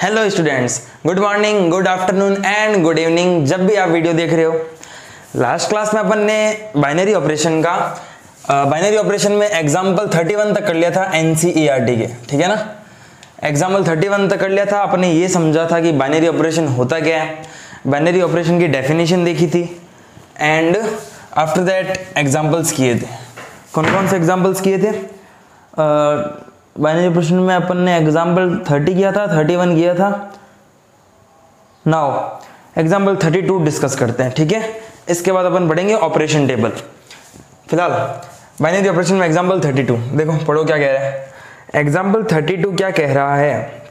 Hello students, good morning, good afternoon and good evening. जब भी आप वीडियो देख रहे हो, लास्ट क्लास में अपन ने बाइनरी ऑपरेशन में एग्जाम्पल 31 तक कर लिया था एनसीईआरटी के, ठीक है ना। एग्जाम्पल 31 तक कर लिया था। अपने ये समझा था कि बाइनरी ऑपरेशन होता क्या है, बाइनरी ऑपरेशन की डेफिनेशन देखी थी एंड आफ्टर दैट एग्जाम्पल्स किए थे। कौन कौन से एग्जाम्पल्स किए थे? बाइनरी ऑपरेशन में अपन ने एग्जाम्पल 30 किया था, 31 किया था। नाउ एग्जाम्पल 32 डिस्कस करते हैं, ठीक है। इसके बाद अपन पढ़ेंगे ऑपरेशन टेबल। फिलहाल बाइनरी ऑपरेशन में एग्जाम्पल 32 देखो, पढ़ो क्या कह रहा है। एग्जाम्पल 32 क्या कह रहा है?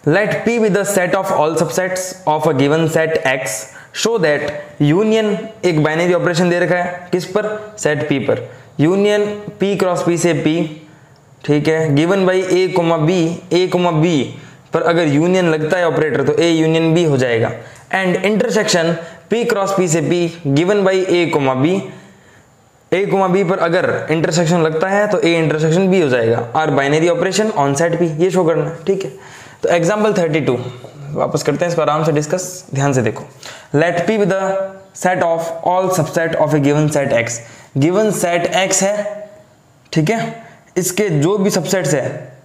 Let P be the set of all subsets of a given set X show that union, एक बाइनरी ऑपरेशन दे रखा है किस पर? सेट P पर। यूनियन P क्रॉस P से P, ठीक है, given by A comma B पर अगर यूनियन लगता है ऑपरेटर तो A यूनियन B हो जाएगा। And intersection P cross P से P given by A comma B पर अगर इंटरसेक्शन लगता है तो A इंटरसेक्शन B हो जाएगा। और binary operation on set P, ये शो करना है, ठीक है। तो एग्जाम्पल 32 वापस करते हैं, इसको आराम से डिस्कस, ध्यान से देखो। Let P be the set of all subset of a given set X। Given set X है, ठीक है, इसके जो भी सबसेट्स है,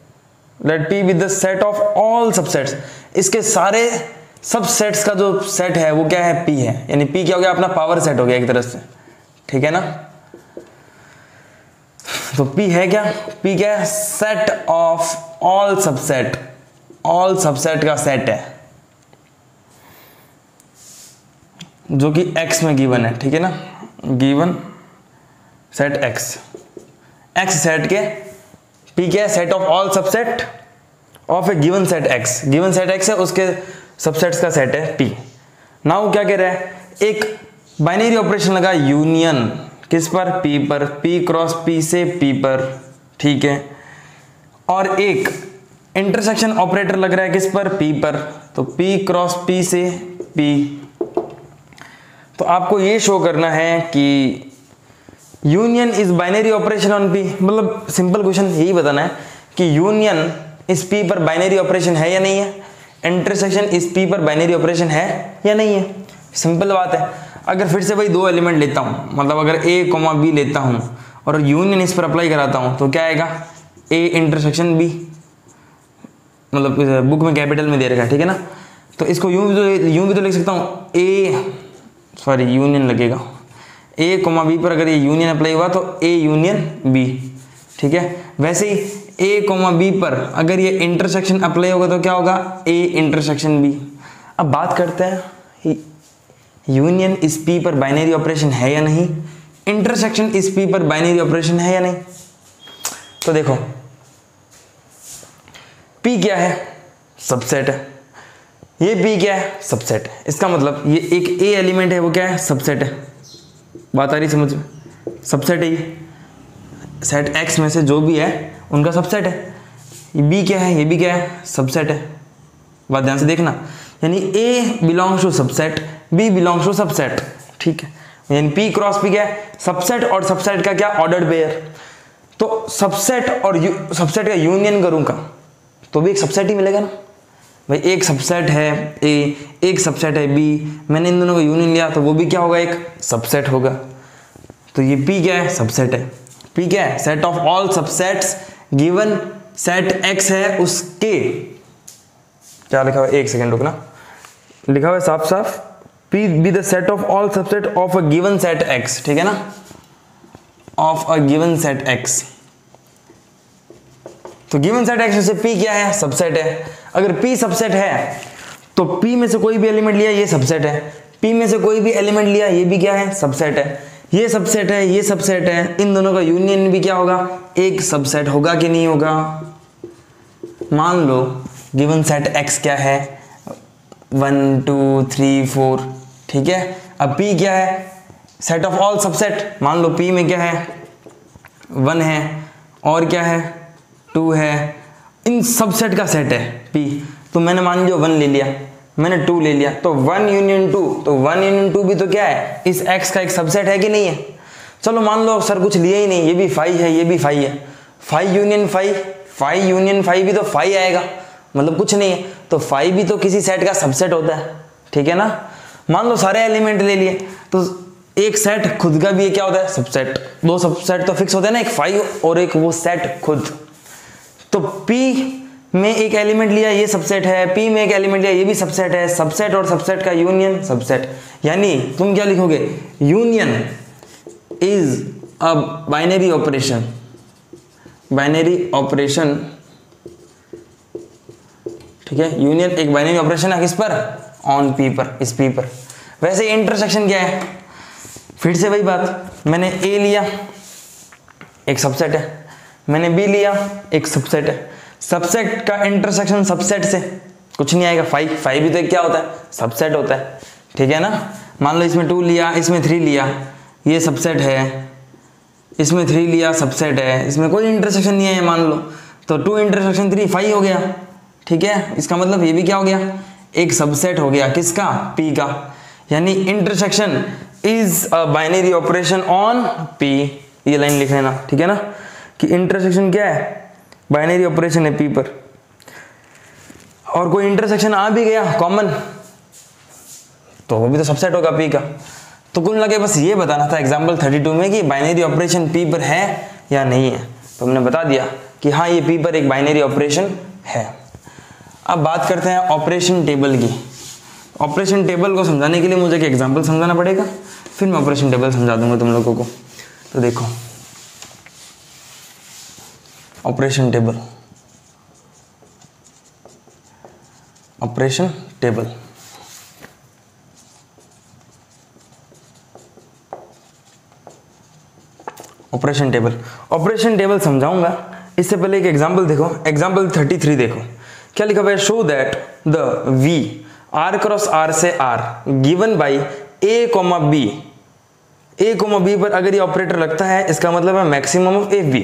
let P be the set of all subsets, इसके सारे सबसेट्स का जो सेट है वो क्या है? P है। यानी P क्या हो गया? अपना पावर सेट हो गया एक तरह से, ठीक है ना। तो P है क्या? P क्या है? Set of all subset, all subset का सेट है जो कि X में गिवन है, ठीक है ना। गिवन सेट X सेट के P क्या है? Set of all subset of A given set X। Given set X है, उसके सबसेट्स का सेट है P। नाउ क्या कह रहा है? एक बाइनरी ऑपरेशन लगा यूनियन किस पर? P पर। P क्रॉस P से P पर, ठीक है। और एक इंटरसेक्शन ऑपरेटर लग रहा है किस पर? P पर। तो P क्रॉस P से P। तो आपको ये शो करना है कि union is binary operation on P। मतलब सिंपल क्वेश्चन यही बताना है कि यूनियन इस P पर बाइनरी ऑपरेशन है या नहीं है, इंटरसेक्शन इस P पर बाइनरी ऑपरेशन है या नहीं है। सिंपल बात है। अगर फिर से वही दो एलिमेंट लेता हूं, मतलब अगर A कोमा B लेता हूं और यूनियन इस पर अप्लाई कराता हूं तो क्या आएगा? A intersection B। मतलब बुक में कैपिटल में दे रखा है, ठीक है ना। तो इसको यूं भी तो लिख सकता हूं यूनियन लगेगा A कोमा B पर। अगर ये यूनियन अप्लाई हुआ तो A यूनियन B, ठीक है। वैसे ही A कोमा B पर अगर ये इंटरसेक्शन अप्लाई होगा तो क्या होगा? A intersection B। अब बात करते हैं यूनियन इस P पर बाइनरी ऑपरेशन है या नहीं, इंटरसेक्शन इस P पर बाइनरी ऑपरेशन है या नहीं। तो देखो P क्या है? सबसेट है। ये P क्या है? सबसेट है। इसका मतलब ये एक A एलिमेंट है, वो क्या है? सबसेट है। बात आ रही समझ में? सबसेट है ये, सेट X में से जो भी है उनका सबसेट है। ये B क्या है? ये भी क्या है? सबसेट है। बात ध्यान से देखना, यानी A belongs to subset, B belongs to subset, ठीक है। यानी P क्रॉस P क्या है? सबसेट और सबसेट का क्या? Ordered pair. तो सबसेट और सबसेट का यूनियन करूंगा तो भी एक सबसेट ही मिलेगा ना भाई। एक सबसेट है A, एक सबसेट है B, मैंने इन दोनों का यूनियन लिया तो वो भी क्या होगा? एक सबसेट होगा। तो ये P क्या है? सबसेट है। P क्या है? Set of all subsets given set X है, उसके क्या लिखा हुआ है? एक सेकेंड रुकना, लिखा हुआ है साफ साफ P be the set of all subset of a given set X, ठीक है ना, of a given set X। तो गिवन सेट X में से P क्या है? सबसेट है। अगर P सबसेट है तो P में से कोई भी एलिमेंट लिया ये सबसेट है, P में से कोई भी एलिमेंट लिया ये भी क्या है? सबसेट है। ये सबसेट है, ये सबसेट है, इन दोनों का यूनियन भी क्या होगा? एक सबसेट होगा कि नहीं होगा? मान लो गिवन सेट X क्या है? 1 2 3 4, ठीक है। अब P क्या है? Set of all subset. मान लो P में क्या है? 1 है और क्या है? 2 है। इन सबसेट का सेट है P। तो मैंने मान लिया 1 ले लिया, मैंने 2 ले लिया, तो 1 यूनियन 2, तो 1 यूनियन 2 भी तो क्या है? इस X का एक सबसेट है कि नहीं है? चलो मान लो सर कुछ लिया ही नहीं, ये भी 5 है, ये भी 5 है, 5 यूनियन 5 भी तो 5 आएगा, मतलब कुछ नहीं है। तो 5 भी तो किसी सेट का सबसेट होता है, ठीक है ना। मान लो सारे एलिमेंट ले लिए, तो एक सेट खुद का भी क्या होता है, सबसेट। दो सबसेट तो फिक्स होते हैं ना, एक 5 और एक वो सेट खुद। तो P में एक एलिमेंट लिया, ये सबसेट है, P में एक एलिमेंट लिया, ये भी सबसेट है। सबसेट और सबसेट का यूनियन सबसेट, यानी तुम क्या लिखोगे, union is a binary operation. Binary operation, ठीक है, यूनियन एक बाइनरी ऑपरेशन है किस पर, ऑन P पर, इस P पर। वैसे इंटरसेक्शन क्या है, फिर से वही बात, मैंने A लिया एक सबसेट है, मैंने B लिया एक सबसेट है। सबसेट का इंटरसेक्शन सबसेट से कुछ नहीं आएगा, 5 भी तो एक क्या होता है, सबसेट होता है, ठीक है ना। मान लो इसमें 2 लिया, इसमें 3 लिया, ये सबसेट है, इसमें 3 लिया सबसेट है, इसमें कोई इंटरसेक्शन नहीं है मान लो, तो 2 इंटरसेक्शन 3 5 हो गया, ठीक है। इसका मतलब ये भी क्या हो गया, एक सबसेट हो गया किसका, P का। यानी intersection is a binary operation on P, ये लाइन लिख लेना, ठीक है ना, कि इंटरसेक्शन क्या है, बाइनरी ऑपरेशन है P पर। और कोई इंटरसेक्शन आ भी गया कॉमन, तो वो भी तो सबसेट होगा P का। तो कुल लगे बस ये बताना था एग्जाम्पल 32 में कि बाइनरी ऑपरेशन P पर है या नहीं है। तो हमने बता दिया कि हाँ ये P पर एक बाइनरी ऑपरेशन है। अब बात करते हैं ऑपरेशन टेबल की। ऑपरेशन टेबल को समझाने के लिए मुझे एक एग्जाम्पल समझाना पड़ेगा, फिर मैं ऑपरेशन टेबल समझा दूंगा तुम लोगों को। तो देखो operation table, operation table, operation table, operation table समझाऊंगा। इससे पहले एक एग्जांपल देखो, एग्जांपल 33 देखो क्या लिखा हुआ है, show that the V R cross R से R given by A comma B, A comma B पर अगर ये ऑपरेटर लगता है इसका मतलब है मैक्सिमम ऑफ AB,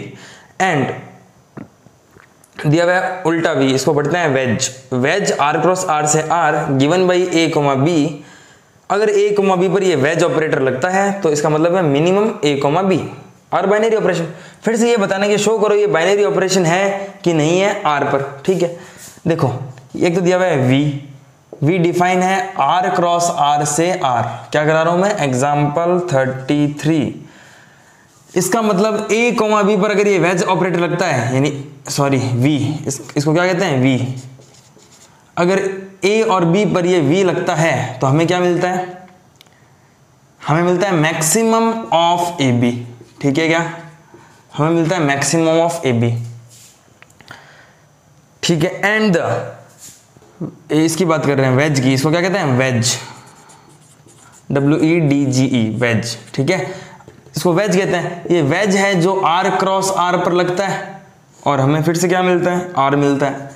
एंड दिया हुआ है उल्टा V, इसको पढ़ते हैं wedge, wedge R cross R से R given by A comma B, अगर A कॉमा B पर ये वेज ऑपरेटर लगता है तो इसका मतलब है मिनिमम A कॉमा B, और बाइनरी ऑपरेशन। फिर से ये बताना कि शो करो ये बाइनरी ऑपरेशन है कि नहीं है R पर, ठीक है। देखो एक तो दिया हुआ है V डिफाइन है R क्रॉस R से R, क्या करा रहा हूं मैं, एग्जाम्पल 33। इसका मतलब A कॉमा B पर अगर ये वेज ऑपरेटर लगता है, यानी सॉरी V, इसको क्या कहते हैं V, अगर A और B पर ये V लगता है तो हमें क्या मिलता है, हमें मिलता है मैक्सिमम ऑफ AB, ठीक है क्या, हमें मिलता है मैक्सिमम ऑफ AB, ठीक है। एंड इसकी बात कर रहे हैं वेज की, इसको क्या कहते हैं, वेज, WEDGE वेज, ठीक है, इसको वेज कहते हैं। ये वेज है जो R क्रॉस R पर लगता है और हमें फिर से क्या मिलता है, R मिलता है।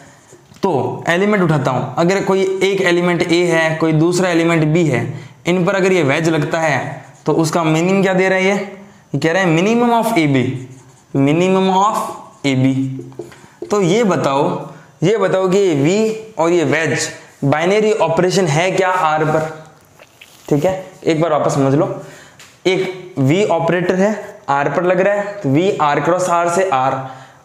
तो एलिमेंट उठाता हूं, अगर कोई एक एलिमेंट A है, कोई दूसरा एलिमेंट B है, इन पर अगर ये वेज लगता है तो उसका मीनिंग क्या दे रहा है, ये कह रहे हैं minimum of AB, minimum of AB। तो ये बताओ कि ये V और ये वेज बाइनरी ऑपरेशन है क्या R पर, ठीक है। एक बार वापस समझ लो, एक V ऑपरेटर है R पर लग रहा है, तो V R क्रॉस R से R,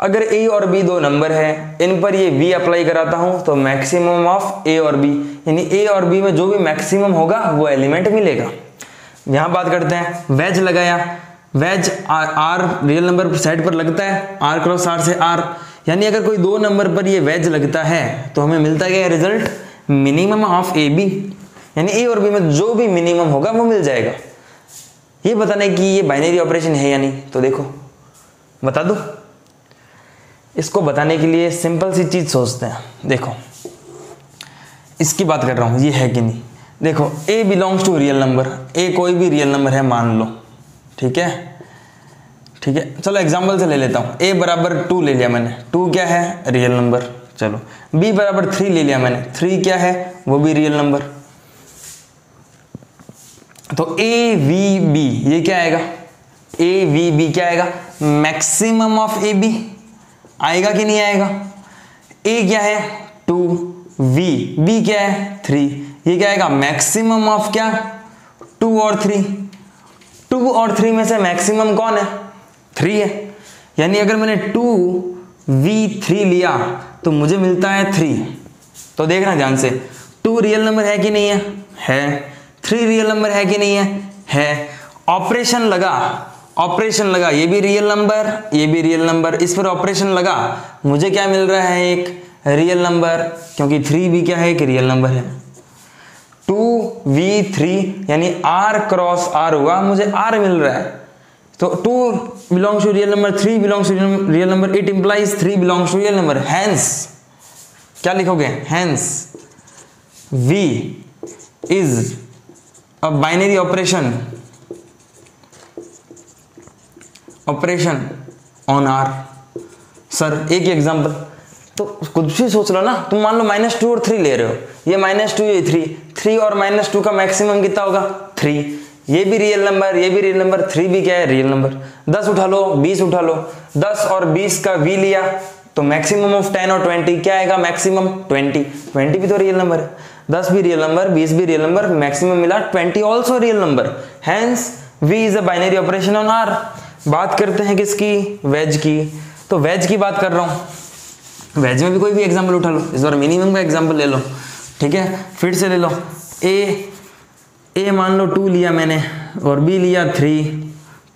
अगर A और B दो नंबर है, इन पर ये V अप्लाई कराता हूं तो मैक्सिमम ऑफ A और B, यानी A और B में जो भी मैक्सिमम होगा वो एलिमेंट मिलेगा। यहां बात करते हैं वेज लगाया, wedge R real number set पर लगता है R क्रॉस R से R, यानी अगर कोई दो नंबर पर ये वेज लगता है तो हमें मिलता है क्या रिजल्ट, मिनिमम ऑफ AB, यानी A और B में जो भी मिनिमम होगा वो मिल जाएगा। ये बताना है कि ये बाइनरी ऑपरेशन है या नहीं, तो देखो बता दो। इसको बताने के लिए सिंपल सी चीज सोचते हैं, देखो इसकी बात कर रहा हूं, ये है कि नहीं। देखो A belongs to real number, A कोई भी रियल नंबर है मान लो, ठीक है, ठीक है। चलो एग्जांपल से ले लेता हूं, A बराबर 2 ले लिया मैंने, 2 क्या है, रियल नंबर। चलो B बराबर 3 ले लिया मैंने, 3 क्या है, वो भी रियल नंबर। तो AVB ये क्या आएगा, AVB क्या आएगा, मैक्सिमम ऑफ AB आएगा कि नहीं आएगा। A क्या है 2, B क्या है 3, ये क्या आएगा मैक्सिमम ऑफ क्या 2 और 3, 2 और 3 में से मैक्सिमम कौन है, 3 है। यानी अगर मैंने 2V3 लिया तो मुझे मिलता है 3, तो देखना ध्यान से, 2 रियल नंबर है कि नहीं है, 3 रियल नंबर है कि नहीं है। ऑपरेशन लगा, ये भी रियल नंबर, ये भी रियल नंबर, इस पर ऑपरेशन लगा, मुझे क्या मिल रहा है, एक रियल नंबर, क्योंकि 3 भी क्या है, एक रियल नंबर है। 2v3 यानी r क्रॉस r हुआ, मुझे r मिल रहा है। तो 2 belongs to real number, 3 belongs to real number, it implies 3 belongs to real number. Hence क्या लिखोगे, hence v is a binary operation on r। Sir एक ही एग्जांपल, तो कुछ भी सोच लो ना, तुम मान लो -2 और 3 ले रहे हो, ये -2 ये 3 और -2 का मैक्सिमम कितना होगा, 3। ये भी रियल नंबर, ये भी रियल नंबर, 3 भी क्या है, रियल नंबर। 10 उठा लो, 20 उठा लो, 10 और 20 का v लिया तो मैक्सिमम ऑफ 10 और 20 क्या आएगा, मैक्सिमम 20 भी तो रियल नंबर है। 10 भी रियल नंबर, 20 भी रियल नंबर, मैक्सिमम मिला 20 also real number. Hence v is a binary operation on r। बात करते हैं किसकी, वेज की। तो वेज की बात कर रहा हूं, वेज में भी कोई भी एग्जांपल उठा लो, इस बार मिनिमम का एग्जांपल ले लो, ठीक है। फिर से ले लो, ए मान लो 2 लिया मैंने और बी लिया 3,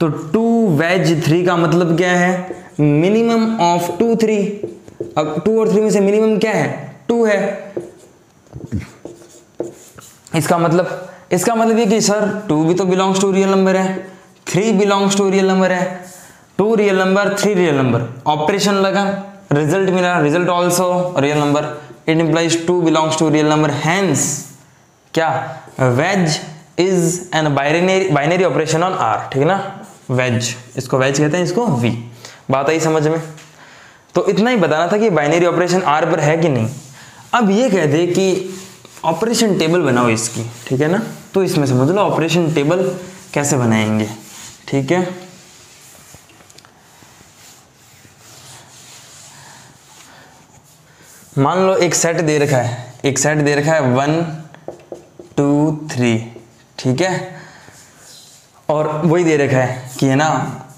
तो 2 वेज 3 का मतलब क्या है, मिनिमम ऑफ 2 3। अब 2 और 3 में से मिनिमम क्या है, 2 है। इसका मतलब ये कि सर 2 भी तो बिलोंग्स टू रियल नंबर है, 3 बिलोंग्स टू रियल नंबर है, 2 real number, 3 real number, operation लगा, रिजल्ट मिला, result also real number, it implies 2 belongs to real number. Hence क्या, wedge is an binary operation on r, ठीक है ना। Veg, इसको veg कहते हैं, इसको v। बात आई समझ में। तो इतना ही बताना था कि बाइनरी ऑपरेशन r पर है कि नहीं। अब ये कहते कि ऑपरेशन टेबल बनाओ इसकी, ठीक है ना। तो इसमें समझ लो ऑपरेशन टेबल कैसे बनाएंगे, ठीक है। मान लो एक सेट दे रखा है 1 2 3, ठीक है। और वही दे रखा है कि है ना,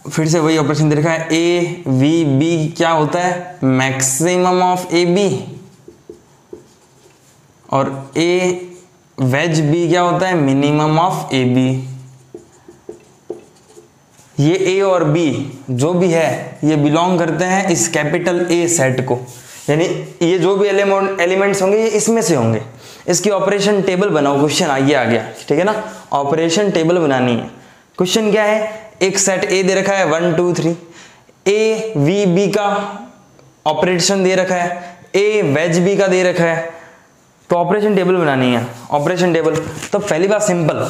फिर से वही ऑपरेशन दे रखा है, ए वी बी क्या होता है, मैक्सिमम ऑफ ए बी, और ए वेज बी क्या होता है, मिनिमम ऑफ ए बी। ये ए और बी जो भी है ये बिलोंग करते हैं इस कैपिटल ए सेट को, यानी ये जो भी एलिमेंट्स होंगे ये इसमें से होंगे। इसकी ऑपरेशन टेबल बनाओ, क्वेश्चन आगे आ गया, ठीक है ना। ऑपरेशन टेबल बनानी है। क्वेश्चन क्या है, एक सेट ए दे रखा है 1 2 3, ए वी बी का ऑपरेशन दे रखा है, ए वेज बी का दे रखा है, तो ऑपरेशन टेबल बनानी है। ऑपरेशन टेबल, तो पहली बात सिंपल,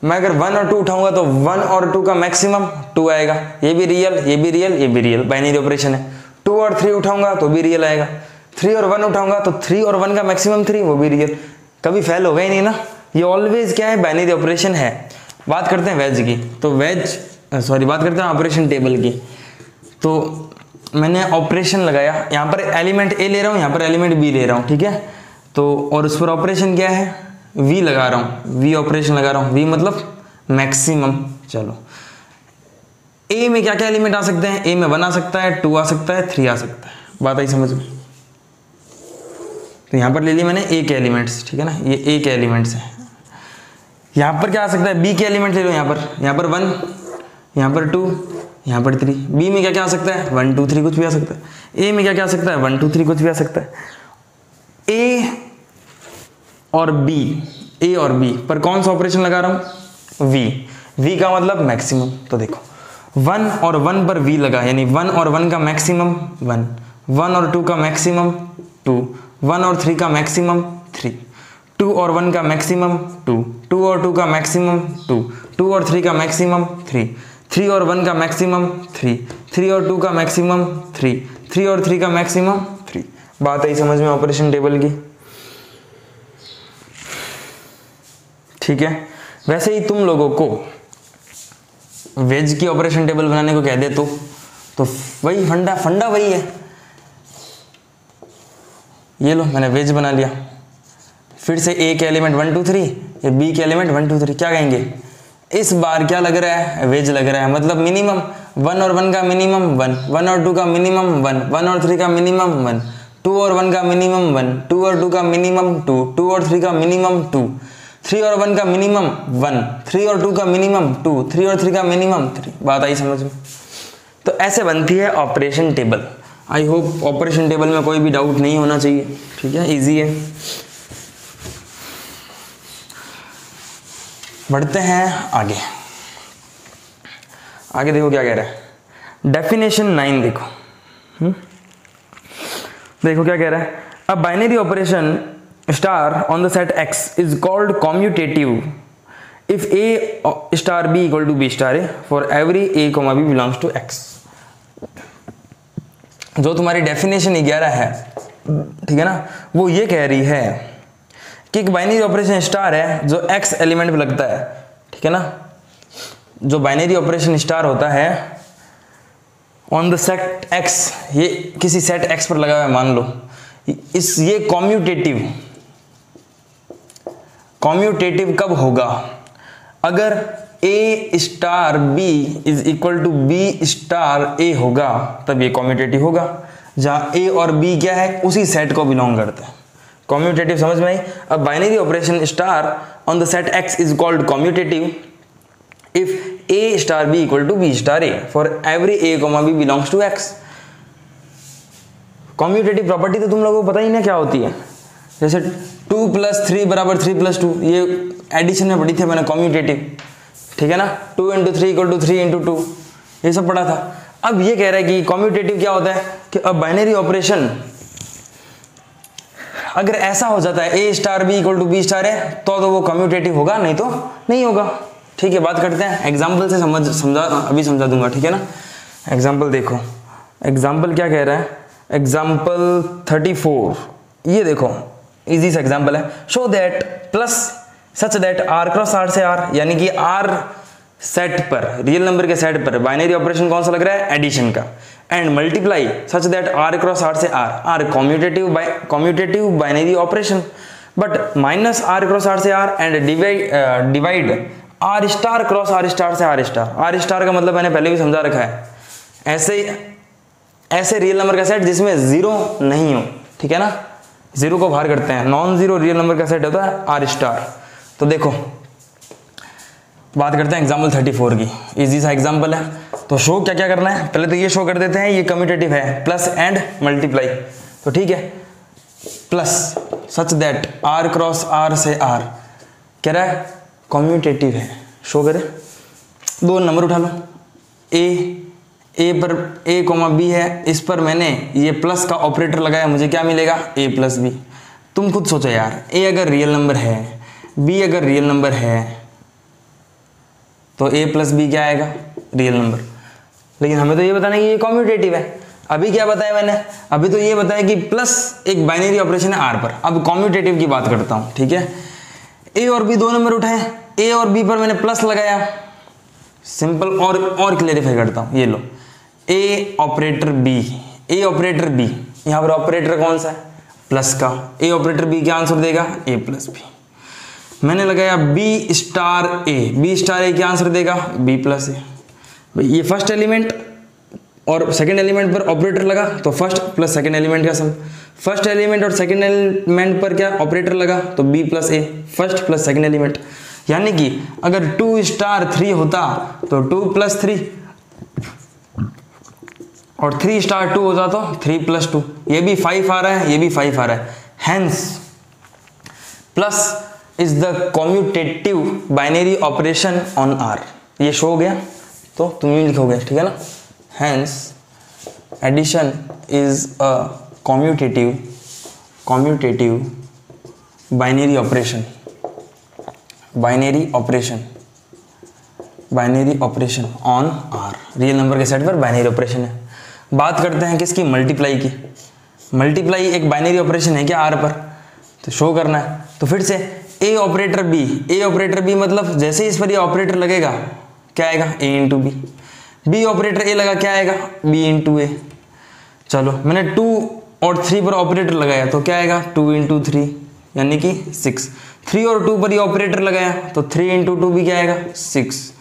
मैं अगर 1 और 2 उठाऊंगा तो 1 और 2 का मैक्सिमम 2 आएगा, ये भी रियल, ये भी रियल, ये भी रियल, बाइनरी ऑपरेशन है। 2 और 3 उठाऊंगा तो भी रियल आएगा, 3 और 1 उठाऊंगा तो 3 और 1 का मैक्सिमम 3, वो भी रियल, कभी फेल होगा ही नहीं ना। ये ऑलवेज क्या है, बाइनरी ऑपरेशन है। बात करते हैं वेज की, तो बात करते हैं ऑपरेशन टेबल की। तो मैंने ऑपरेशन लगाया, यहाँ पर एलिमेंट ए ले रहा हूँ, यहाँ पर एलिमेंट बी ले रहा हूँ, ठीक है। तो और उस पर ऑपरेशन क्या है, वी लगा रहा हूँ, वी ऑपरेशन लगा रहा हूँ, वी मतलब मैक्सिमम। चलो ए में क्या क्या एलिमेंट आ सकते हैं, ए में 1 आ सकता है, 2 आ सकता है, 3 आ सकता है। बात आई समझ में। तो यहाँ पर ले ली मैंने ए के एलिमेंट्स, ठीक है ना, ये ए के एलिमेंट्स हैं। यहाँ पर क्या आ सकता है, बी के एलिमेंट ले लो, यहाँ पर 1, यहाँ पर 2, यहाँ पर 3। बी में क्या क्या आ सकता है, 1 2 3 कुछ भी आ सकता है। ए में क्या क्या आ सकता है, 1 2 3 कुछ भी आ सकता है। ए और बी पर कौन सा ऑपरेशन लगा रहा हूँ, वी का मतलब मैक्सिमम। तो देखो 1 और 1 पर वी लगा, यानी 1 और 1 का मैक्सिमम 1, 1 और 2 का मैक्सिमम 2, 1 और 3 का मैक्सिमम 3, 2 और 1 का मैक्सिमम 2, 2 और 2 का मैक्सिमम 2, 2 और 3 का मैक्सिमम 3, 3 और 1 का मैक्सिमम 3, 3 और 2 का मैक्सिमम 3, 3 और 3 का मैक्सिमम 3। बात आई समझ में ऑपरेशन टेबल की, ठीक है। वैसे ही तुम लोगों को वेज की ऑपरेशन टेबल बनाने को कह दे तो वही फंडा वही है। ये लो मैंने वेज बना लिया, फिर से ए के एलिमेंट 1 2 3, ये बी के एलिमेंट 1 2 3, क्या कहेंगे, इस बार क्या लग रहा है, वेज लग रहा है, मतलब मिनिमम 1 और 1 का मिनिमम 1, 1 और 2 का मिनिमम 1, 1 और 3 का मिनिमम 1, 2 और 1 का मिनिमम 1, 2 और 2 का मिनिमम 2, 2 और 3 का मिनिमम 2, 3 और 1 का मिनिमम 1, 3 और 2 का मिनिमम 2, 3 और 3 का मिनिमम 3। बात आई समझ में? तो ऐसे बनती है operation table. I hope operation table में कोई भी डाउट नहीं होना चाहिए, ठीक है, इजी है। बढ़ते हैं आगे। आगे देखो क्या कह रहा है, डेफिनेशन 9 देखो। देखो क्या कह रहा है, a binary operation star on the set x is called commutative if a star b equal to b star a for every a, b belongs to x। जो तुम्हारी डेफिनेशन 11 है, ठीक है ना, वो ये कह रही है कि एक बाइनरी ऑपरेशन स्टार है जो x एलिमेंट पे लगता है, ठीक है ना। जो बाइनरी ऑपरेशन स्टार होता है ऑन द सेट x, ये किसी सेट x पर लगा हुआ है मान लो, ये कॉम्यूटेटिव कब होगा? अगर a star b is equal to b star a होगा तब ये कॉम्यूटेटिव होगा, जहां a और b क्या है, उसी सेट को बिलोंग करते हैं। कॉम्यूटेटिव समझ में आई? अब binary operation star on the set x is called commutative if a star b equal to b star a for every a, b belongs to x। Commutative property तो तुम लोगों को पता ही ना क्या होती है। जैसे 2 + 3 = 3 + 2, ये एडिशन में पढ़ी थी मैंने कॉम्यूटेटिव, ठीक है ना। 2 × 3 = 3 × 2, ये सब पढ़ा था। अब ये कह रहा है कि कॉम्यूटेटिव क्या होता है कि अब बाइनरी ऑपरेशन अगर ऐसा हो जाता है a star b equal to b star है तो वो कम्यूटेटिव होगा, नहीं तो नहीं होगा। ठीक है, बात करते हैं एग्जाम्पल से, समझा अभी समझा दूंगा, ठीक है ना। एग्जाम्पल देखो, एग्जाम्पल क्या कह रहा है, एग्जाम्पल 34, ये देखो इजी सा एग्जाम्पल है। Show that plus such that r cross r से r, यानी कि r सेट पर, रियल नंबर के सेट पर बाइनरी ऑपरेशन कौन सा लग रहा है, एडिशन का, and multiply such that r cross r से r commutative binary operation, but minus r cross r से r and divide r star cross r star से r स्टार का मतलब मैंने पहले भी समझा रखा है, ऐसे रियल नंबर का सेट जिसमें जीरो नहीं हो, ठीक है ना, जीरो को बाहर करते हैं, नॉन जीरो रियल नंबर का सेट होता है r स्टार। तो देखो बात करते हैं एग्जाम्पल 34 की, इजी सा एग्जाम्पल है। तो शो क्या क्या करना है, पहले तो ये शो कर देते हैं ये कम्यूटेटिव है, प्लस एंड मल्टीप्लाई, तो ठीक है, plus such that r cross r से r कह रहा है कम्यूटेटिव है, शो करे। दो नंबर उठा लो, a पर a, b है, इस पर मैंने ये प्लस का ऑपरेटर लगाया, मुझे क्या मिलेगा, a + b। तुम खुद सोचो यार, a अगर रियल नंबर है, b अगर रियल नंबर है तो a + b क्या आएगा, रियल नंबर। लेकिन हमें तो ये बताना है कि ये कम्यूटेटिव है। अभी क्या बताया मैंने, अभी तो ये बताया कि प्लस एक बाइनरी ऑपरेशन है r पर। अब कम्यूटेटिव की बात करता हूँ, ठीक है। a और b दो नंबर उठाए, a और b पर मैंने प्लस लगाया, सिंपल, और क्लेरिफाई करता हूँ, ये लो a ऑपरेटर b, यहाँ पर ऑपरेटर कौन सा है, प्लस का, a ऑपरेटर b क्या आंसर देगा, a + b। मैंने लगाया b स्टार a क्या आंसर देगा, b + a। ये फर्स्ट एलिमेंट और सेकंड एलिमेंट पर ऑपरेटर लगा तो फर्स्ट प्लस सेकंड एलिमेंट का सम, फर्स्ट एलिमेंट और सेकंड एलिमेंट पर क्या ऑपरेटर लगा तो b + a, first plus second element. यानी कि अगर 2 स्टार 3 होता तो 2 + 3, और 3 स्टार 2 होता तो 3 + 2, ये भी 5 आ रहा है, ये भी 5 आ रहा है, hence plus is the commutative binary operation on r। ये शो हो गया, तो तुम ही लिखोगे, ठीक है ना, hence addition is a commutative binary operation on r। Real number के सेट पर बाइनरी ऑपरेशन है। बात करते हैं किसकी, मल्टीप्लाई की। मल्टीप्लाई एक बाइनरी ऑपरेशन है क्या r पर, तो शो करना है। तो फिर से a ऑपरेटर b मतलब जैसे इस पर ये ऑपरेटर लगेगा क्या आएगा, a × b, b operator a लगा क्या आएगा, b × a। चलो मैंने 2 और 3 पर ऑपरेटर लगाया तो क्या आएगा, 2 × 3 यानी कि 6। 3 और 2 पर ये ऑपरेटर लगाया तो 3 × 2 भी क्या आएगा, 6।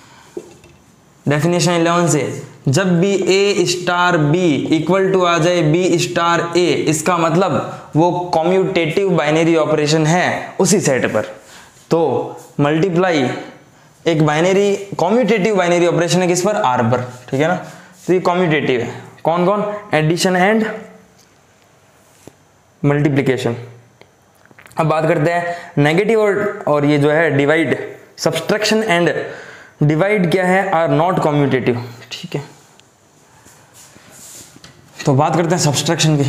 डेफिनेशन 11 से, जब भी ए स्टार बी इक्वल टू आ जाए बी स्टार ए, इसका मतलब वो कम्यूटेटिव बाइनरी ऑपरेशन है उसी सेट पर। तो मल्टीप्लाई एक बाइनरी कम्यूटेटिव बाइनरी ऑपरेशन है किस पर, आर पर, ठीक है ना। तो ये कम्यूटेटिव है, कौन कौन, एडिशन एंड मल्टीप्लिकेशन। अब बात करते हैं नेगेटिव और ये जो है डिवाइड, सब्सट्रैक्शन एंड डिवाइड क्या है, आर नॉट कम्यूटेटिव, ठीक है। तो बात करते हैं सब्सट्रैक्शन की,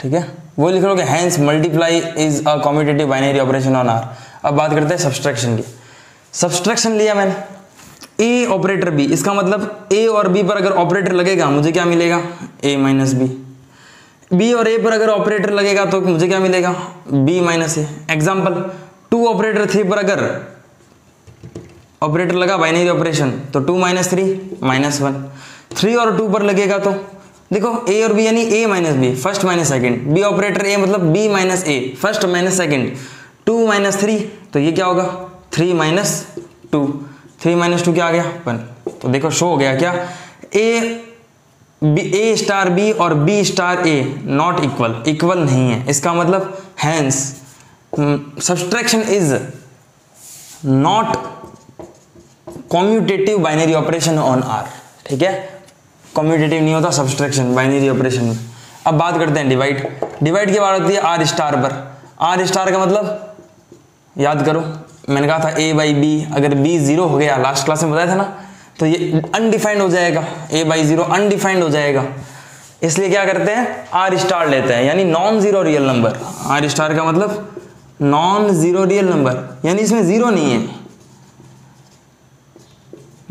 ठीक है, वो लिख लो कि hence multiply is a commutative binary operation on R. अब बात करते हैं सब्सट्रैक्शन की। सब्सट्रैक्शन लिया मैंने, ए ऑपरेटर बी, इसका मतलब ए और बी पर अगर ऑपरेटर लगेगा मुझे क्या मिलेगा, ए माइनस बी। बी और ए पर अगर ऑपरेटर लगेगा तो मुझे क्या मिलेगा, बी माइनस ए। एग्जाम्पल, 2 ऑपरेटर 3 पर अगर ऑपरेटर लगा बाइनरी ऑपरेशन तो 2 माइनस 3 माइनस 1। 3 और 2 पर लगेगा तो देखो ए और बी यानी a minus b, first minus second, b operator a मतलब b minus a, first minus second, 2 minus 3 तो ये क्या होगा, 3 माइनस 2, 3 माइनस 2 क्या आ गया, 1। तो देखो शो हो गया क्या, ए स्टार बी और B star A not equal, equal नहीं है। इसका मतलब hence subtraction is not commutative binary operation on R, ठीक है, कम्यूटेटिव नहीं होता सब्सट्रैक्शन बाइनरी ऑपरेशन में। अब बात करते हैं डिवाइड। डिवाइड की बात होती है आर स्टार पर। आर स्टार का मतलब याद करो, मैंने कहा था ए बाई बी, अगर बी 0 हो गया, लास्ट क्लास में बताया था ना, तो ये अनडिफाइंड हो जाएगा, ए बाई 0 अनडिफाइंड हो जाएगा। इसलिए क्या करते हैं, आर स्टार लेते हैं, यानी non zero real number. R star का मतलब नॉन जीरो रियल नंबर, यानी इसमें जीरो नहीं है,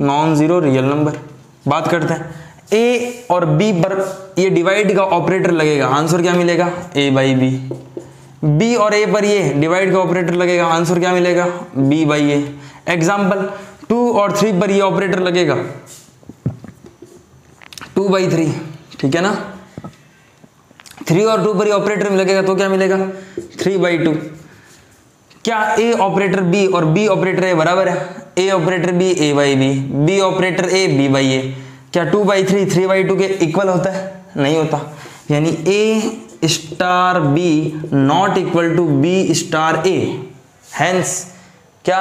नॉन जीरो रियल नंबर। बात करते हैं ए और बी पर ये डिवाइड का ऑपरेटर लगेगा, आंसर क्या मिलेगा, ए बाई बी। बी और ए पर ये डिवाइड का ऑपरेटर लगेगा, आंसर क्या मिलेगा, बी बाई ए। एग्जाम्पल, 2 और 3 पर ये ऑपरेटर लगेगा 2 बाई 3, ठीक है ना। 3 और 2 पर ये ऑपरेटर लगेगा तो क्या मिलेगा, 3 बाई 2। क्या ए ऑपरेटर बी और बी ऑपरेटर ए बराबर है, a operator b a by b, b operator a b by a. क्या 2 बाई 3 3 बाई 2 के इक्वल होता है, नहीं होता, यानी a star b not equal to b star a. Hence क्या,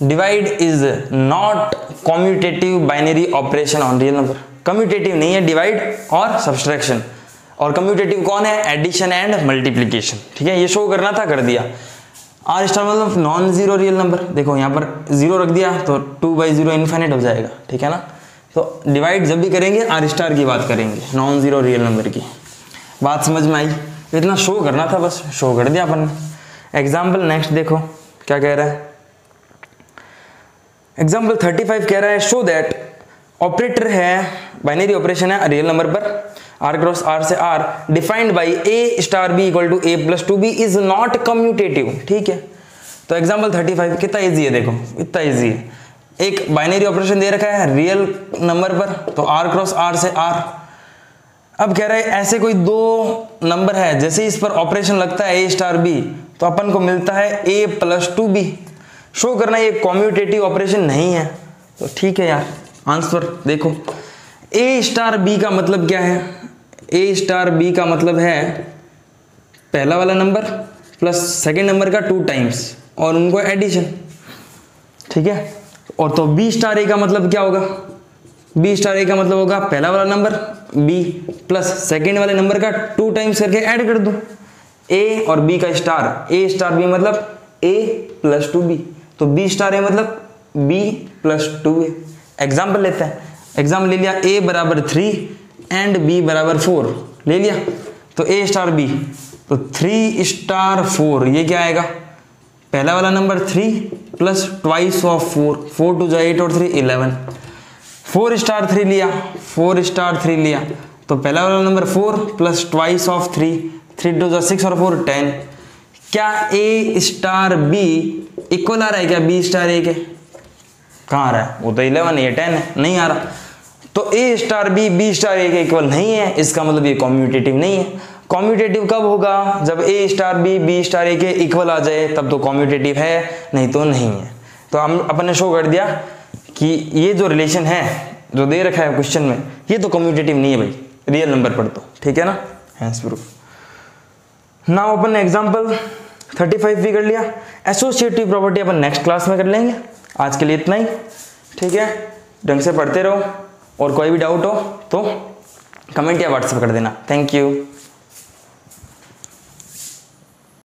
divide is not commutative binary operation on real number. Commutative नहीं है डिवाइड और सब्सट्रैक्शन, और कम्यूटेटिव कौन है, एडिशन एंड मल्टीप्लिकेशन, ठीक है। ये शो करना था, कर दिया। आर स्टार मतलब नॉन जीरो रियल नंबर, देखो यहाँ पर 0 रख दिया तो 2 बाई 0 इनफाइनाइट हो जाएगा, ठीक है ना। तो डिवाइड जब भी करेंगे आर स्टार की बात करेंगे, नॉन जीरो रियल नंबर की। बात समझ में आई, इतना शो करना था, बस शो कर दिया अपन ने। एग्जाम्पल नेक्स्ट देखो क्या कह रहा है। एग्जाम्पल 35 कह रहा है, शो दैट ऑपरेटर है, बाइनरी ऑपरेशन है रियल नंबर पर, आर क्रॉस आर से R defined by A star B equal to A plus 2b is not commutative, ठीक है। तो एग्जाम्पल 35 कितना इजी है, देखो इतना इजी है। एक बाइनरी ऑपरेशन दे रखा है रियल नंबर पर, तो आर क्रॉस आर से आर। अब कह रहा है ऐसे कोई 2 नंबर है, जैसे इस पर ऑपरेशन लगता है ए स्टार बी तो अपन को मिलता है ए प्लस 2b। शो करना ये कम्यूटेटिव ऑपरेशन नहीं है, तो ठीक है यार। आंसर देखो, ए स्टार बी का मतलब क्या है, ए स्टार बी का मतलब है पहला वाला नंबर प्लस सेकेंड नंबर का 2 टाइम्स और उनको एडिशन, ठीक है। और तो बी स्टार ए का मतलब क्या होगा, बी स्टार ए का मतलब होगा पहला वाला नंबर बी प्लस सेकेंड वाले नंबर का 2 टाइम्स करके ऐड कर दो, ए और बी का स्टार, ए स्टार बी मतलब ए प्लस 2b, तो बी स्टार ए मतलब बी प्लस 2a। एग्जाम्पल लेते हैं, एग्जाम्पल ले लिया, a बराबर 3 एंड b बराबर 4 ले लिया, तो a स्टार b तो 3 स्टार 4, ये क्या आएगा, पहला वाला नंबर 3 प्लस ट्वाइस ऑफ 4, 4 2 जा 8 और 3 11। 4 स्टार 3 लिया, 4 स्टार 3 लिया, तो पहला वाला नंबर 4 प्लस ट्वाइस ऑफ 3, 3 2 जा 6 और 4 10। क्या a स्टार b इक्वल आ रहा है क्या b स्टार a के, कहाँ आ रहा है, वो तो 11 है, 10 है, नहीं आ रहा। तो a star b star a के इक्वल नहीं है, इसका मतलब ये कम्यूटेटिव नहीं है। कम्यूटेटिव कब होगा, जब a star b star a के इक्वल आ जाए, तब तो कम्यूटेटिव है, नहीं तो नहीं है। तो हम अपन ने शो कर दिया कि ये जो रिलेशन है जो दे रखा है क्वेश्चन में, ये तो कम्यूटेटिव नहीं है भाई, रियल नंबर पढ़ दो, ठीक है ना। Hence proof. नाउ अपन ने एग्जांपल 35 भी कर लिया। एसोसिएटिव प्रॉपर्टी अपन नेक्स्ट क्लास में कर लेंगे, आज के लिए इतना ही, ठीक है। ढंग से पढ़ते रहो, और कोई भी डाउट हो तो कमेंट या व्हाट्सएप कर देना। Thank you.